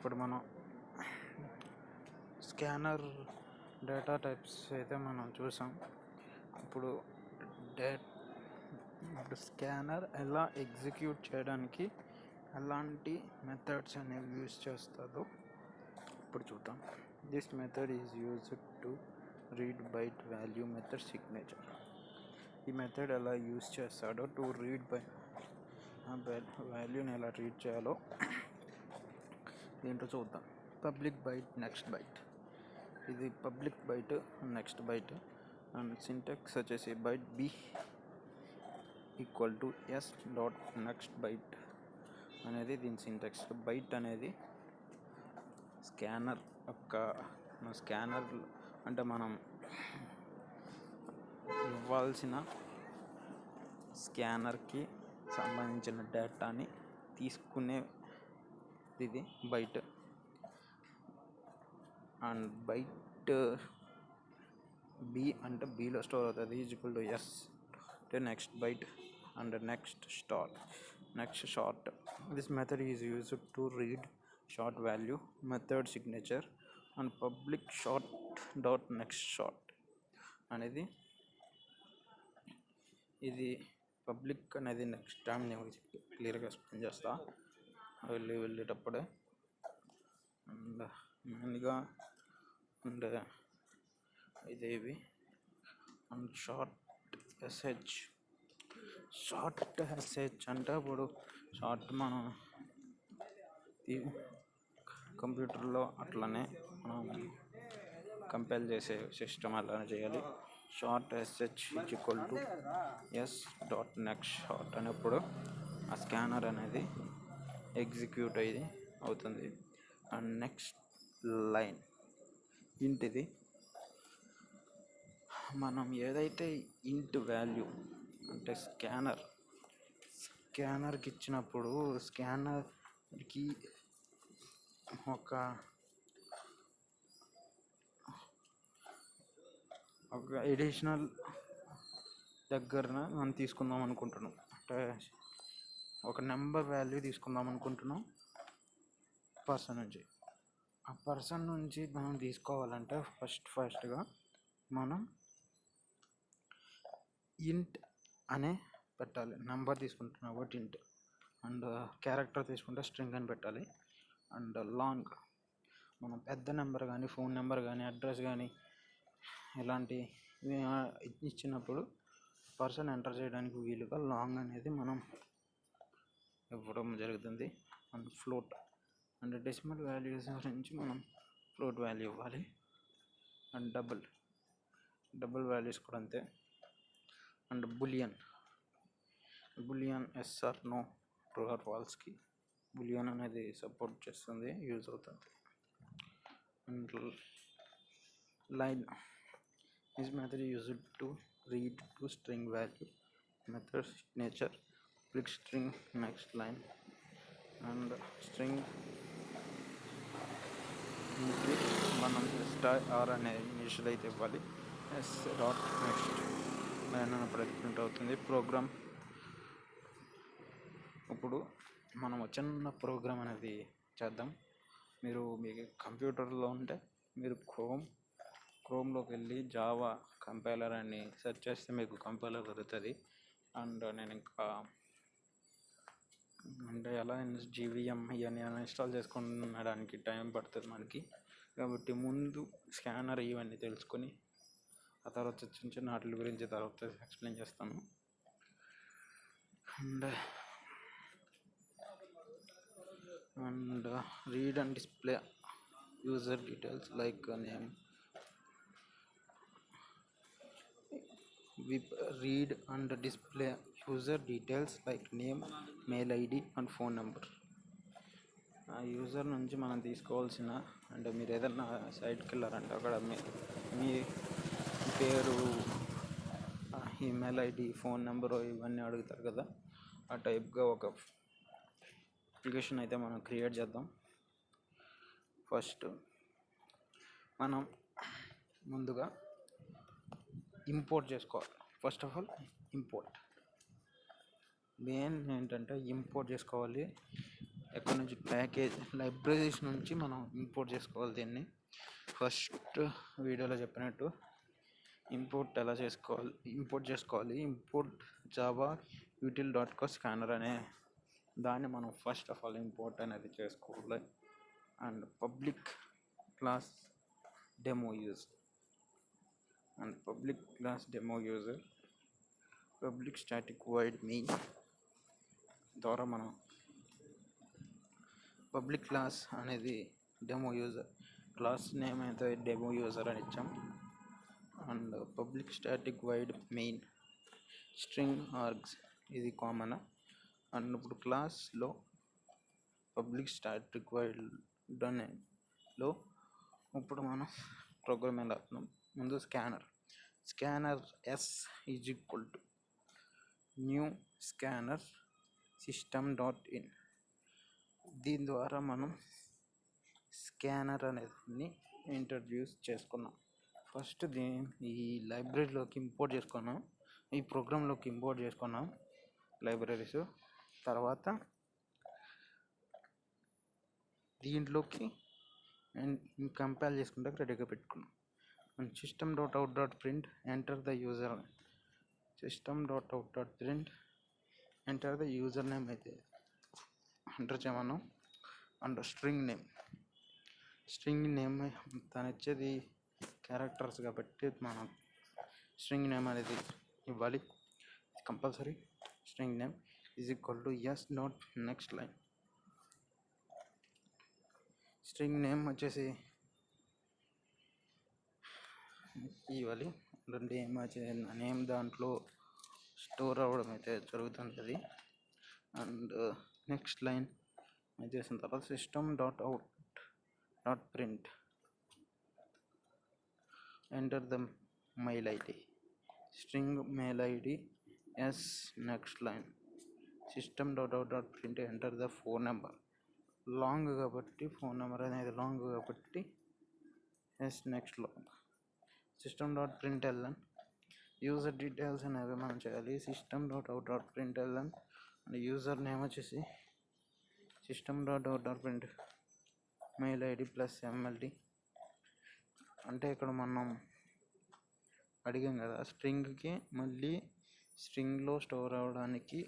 ఇప్పుడు మనం scanner data types అయితే మనం చూసాం. ఇప్పుడు స్కానర్ ఎలా ఎగ్జిక్యూట్ చేయడానికి ఎలాంటి మెథడ్స్ అనేవి యూజ్ చేస్తుందో ఇప్పుడు చూద్దాం. This method is used to read byte value method signature. ఈ మెథడ్ ఎలా యూజ్ చేస్తాడో టు రీడ్ బై వాల్యూని ఎలా రీడ్ చేయాలో దీంట్లో చూద్దాం. Public byte, next byte. ఇది public byte, next byte. And syntax వచ్చేసి byte B equal to S dot next byte అనేది దీని సింటాక్స్. బైట్ అనేది స్కానర్ అంటే మనం ఇవ్వాల్సిన స్కానర్కి సంబంధించిన డేటాని తీసుకునే ఇది బైట్. అండ్ బైట్ బి అంటే బిలో స్టోర్ అవుతుంది equal to S next byte and next short. This method is used to read short value method signature and public short dot next short అనేది. ఇది పబ్లిక్ అనేది నెక్స్ట్ టైం నేను క్లియర్గా explain చేస్తా వెళ్ళేటప్పుడే. And మెయిన్గా అండ్ ఇదేవి అండ్ షార్ట్ ఎస్హెచ్ అంటే ఇప్పుడు short మనం కంప్యూటర్లో అట్లనే మనం కంపైల్ చేసే సిస్టమ్ అలానే చేయాలి. Short S H is equal to S dot next short అనేప్పుడు ఆ స్కానర్ అనేది ఎగ్జిక్యూట్ అవుతుంది. అండ్ నెక్స్ట్ లైన్ ఇంటిది మనం ఏదైతే ఇంట్ వాల్యూ అంటే స్కానర్కి ఇచ్చినప్పుడు స్కానర్కి ఒక ఎడిషనల్ దగ్గరన మనం తీసుకుందాం అనుకుంటున్నాం. అంటే ఒక నెంబర్ వాల్యూ తీసుకుందాం అనుకుంటున్నాం పర్సన్ నుంచి. ఆ పర్సన్ నుంచి మనం తీసుకోవాలంటే ఫస్ట్గా మనం ఇంట్ అనే పెట్టాలి. నెంబర్ తీసుకుంటున్నాం కాబట్టి ఇంట్, అండ్ క్యారెక్టర్ తీసుకుంటే స్ట్రింగ్ అని పెట్టాలి. అండ్ లాంగ్ మనం పెద్ద నెంబర్ కానీ ఫోన్ నెంబర్ కానీ అడ్రస్ కానీ ఇలాంటి ఇచ్చినప్పుడు పర్సన్ ఎంటర్ చేయడానికి వీలుగా లాంగ్ అనేది మనం ఇవ్వడం జరుగుతుంది. And float and decimal values నుంచి మనం ఫ్లోట్ వాల్యూ ఇవ్వాలి. అండ్ డబుల్ వాల్యూస్ కూడా అంతే. And boolean yes or no, true or ఫాల్స్కి బులియన్ అనేది సపోర్ట్ చేస్తుంది, యూజ్ అవుతుంది. And line is method used to read to string value method signature brick string next line. And string మనం R అనేది initial అయితే ఇవ్వాలి. ఎస్ డాట్ నెక్స్ట్ లైన్ అన్నప్పుడు print అవుతుంది ప్రోగ్రామ్. ఇప్పుడు మనం చిన్న ప్రోగ్రామ్ అనేది చేద్దాం. మీకు కంప్యూటర్లో ఉంటే మీరు క్రోమ్లోకి వెళ్ళి జావా కంపైలర్ అని సెర్చ్ చేస్తే మీకు కంపైలర్ దొరుకుతుంది. అండ్ నేను ఇంకా అంటే ఎలా జీవీఎం ఇవన్నీ ఇన్స్టాల్ చేసుకునడానికి టైం పడుతుంది మనకి. కాబట్టి ముందు స్కానర్ ఇవన్నీ తెలుసుకొని ఆ తర్వాత చిన్న వాటి గురించి తర్వాత ఎక్స్ప్లెయిన్ చేస్తాను. And read and display user details like name. Read and display user details like name, mail ID and phone number. ఆ యూజర్ నుంచి మనం తీసుకోవాల్సిన అంటే మీరు ఏదైనా సైట్కి వెళ్ళారంటే అక్కడ మీ పేరు, ఈమెయిల్ ఐడి, ఫోన్ నెంబరు ఇవన్నీ అడుగుతారు కదా. ఆ టైప్గా ఒక అప్లికేషన్ అయితే మనం క్రియేట్ చేద్దాం. ఫస్ట్ మనం ముందుగా ఇంపోర్ట్ చేసుకోవాలి. First of all import main ఏంటంటే ఇంపోర్ట్ చేసుకోవాలి ఎక్కడి నుంచి ప్యాకేజ్ లైబ్రరీస్ నుంచి మనం ఇంపోర్ట్ చేసుకోవాలి. దీన్ని ఫస్ట్ వీడియోలో చెప్పినట్టు ఇంపోర్ట్ చేసుకోవాలి. ఇంపోర్ట్ జావా util.co స్కానర్ అనే దాన్ని మనం ఫస్ట్ ఆఫ్ ఆల్ ఇంపోర్ట్ అనేది చేసుకోవాలి. And public class demo user public static wide main ద్వారా మనం పబ్లిక్ క్లాస్ అనేది డెమో యూజర్ క్లాస్ నేమ్ అయితే డెమో యూజర్ అని ఇచ్చాం. And public static wide main string args ఇది కామన్. అండ్ ఇప్పుడు క్లాస్లో పబ్లిక్ స్టాటిక్ వైడ్ లో ఇప్పుడు మనం ప్రోగ్రామ్ ఎలా రాస్తున్నాం. ముందు scanner S is equal to new scanner system.in. దీని ద్వారా మనం స్కానర్ అనేది ఇంట్రడ్యూస్ చేసుకున్నాం. ఫస్ట్ ఈ లైబ్రరీలోకి ఇంపోర్ట్ చేసుకున్నాం, ఈ ప్రోగ్రాంలోకి ఇంపోర్ట్ చేసుకున్నాం లైబ్రరీస్. తర్వాత దీంట్లోకి కంపైల్ చేసుకుంటే రెడీగా పెట్టుకున్నాం. And system.out.print enter the user enter the user name అయితే ఎంటర్ చేయమన్నాం. అండ్ స్ట్రింగ్ నేమ్ తను ఇచ్చేది క్యారెక్టర్స్ కాబట్టి మనం స్ట్రింగ్ నేమ్ అనేది ఇవ్వాలి compulsory. String name is equal to S dot next line. String name వచ్చేసి ఇవ్వాలి. నేమ్ దాంట్లో స్టోర్ అవ్వడం అయితే జరుగుతుంది. అండ్ నెక్స్ట్ లైన్ చేసిన తర్వాత system.out.print enter the mail ID string mail ID S next line system.out.print enter the phone number long కాబట్టి phone number అనేది లాంగ్ కాబట్టి S next long system.println user details అనేవి మనం చేయాలి. system.out.println అండ్ యూజర్ నేమ్ వచ్చేసి system.out.print mail ID plus MLD. అంటే ఇక్కడ మనం అడిగాం కదా స్ట్రింగ్కి మళ్ళీ స్ట్రింగ్లో స్టోర్ అవ్వడానికి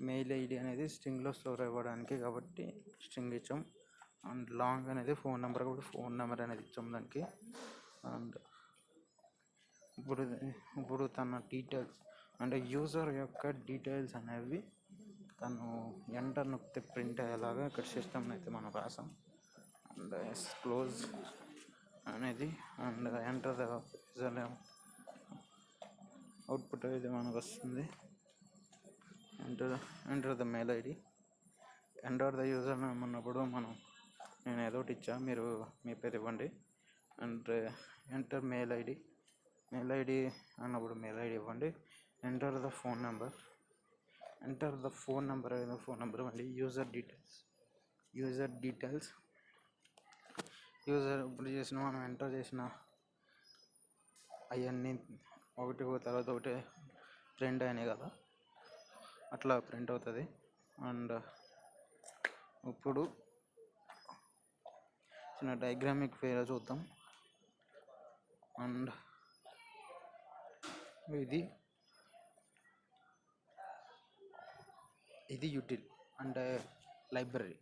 మెయిల్ ఐడి అనేది స్ట్రింగ్లో స్టోర్ అవ్వడానికి కాబట్టి స్ట్రింగ్ ఇచ్చాం. అండ్ లాంగ్ అనేది ఫోన్ నెంబర్ కాబట్టి ఫోన్ నెంబర్ అనేది ఇచ్చాం దానికి. అండ్ ఇప్పుడు తన డీటెయిల్స్ అంటే యూజర్ యొక్క డీటెయిల్స్ అనేవి తను ఎంటర్ నొక్కితే ప్రింట్ అయ్యేలాగా ఇక్కడ సిస్టమ్ అయితే మనం రాసాం. అండ్ క్లోజ్ అనేది and enter the user name output అయితే మనకు వస్తుంది. Enter the mail ID enter the user name అన్నప్పుడు నేను ఏదో ఒకటి ఇచ్చా, మీరు మీ పేరు ఇవ్వండి. అండ్ ఎంటర్ మెయిల్ ఐడి అన్నప్పుడు మెయిల్ ఐడి ఇవ్వండి. ఎంటర్ ద ఫోన్ నెంబర్ మళ్ళీ యూజర్ డీటెయిల్స్ ఇప్పుడు మనం ఎంటర్ చేసిన అవన్నీ ఒకటి తర్వాత ఒకటి ప్రింట్ అయినాయి కదా, అట్లా ప్రింట్ అవుతుంది. అండ్ ఇప్పుడు చిన్న డయాగ్రామిక్ వేరే చూద్దాం. అండ్ ఇది యూటిల్ అంటే లైబ్రరీ.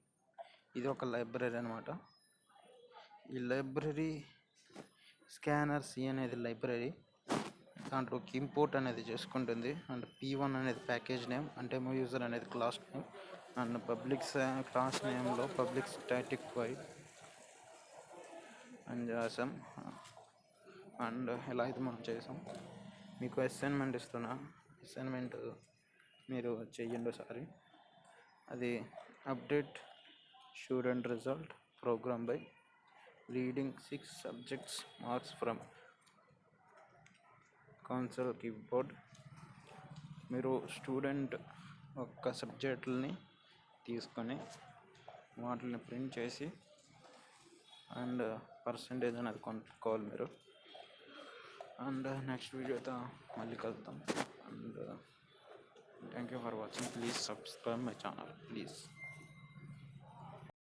ఇది ఒక లైబ్రరీ అనమాట. ఈ లైబ్రరీ స్కానర్ సి అనేది లైబ్రరీ, దాంట్లోకి ఇంపోర్ట్ అనేది చేసుకుంటుంది. అండ్ P1 అనేది ప్యాకేజ్ నేమ్, అంటే యూజర్ అనేది class name. And public class నేమ్లో పబ్లిక్ స్టాటిక్ వైడ్ అని చేసాం. అండ్ ఎలా అయితే మనం చేసాం. మీకు అసైన్మెంట్ ఇస్తున్నా, అసైన్మెంట్ మీరు చెయ్యండి ఒకసారి. అది update student result program by reading 6 subjects marks from console keyboard. మీరు స్టూడెంట్ ఒక్క సబ్జెక్టులని తీసుకొని వాటిని ప్రింట్ చేసి అండ్ పర్సంటేజ్ అనేది కొనుక్కోవాలి మీరు. అండ్ నెక్స్ట్ వీడియోతో మళ్ళీ కలుద్దాం. And thank you for watching. Please subscribe my channel please.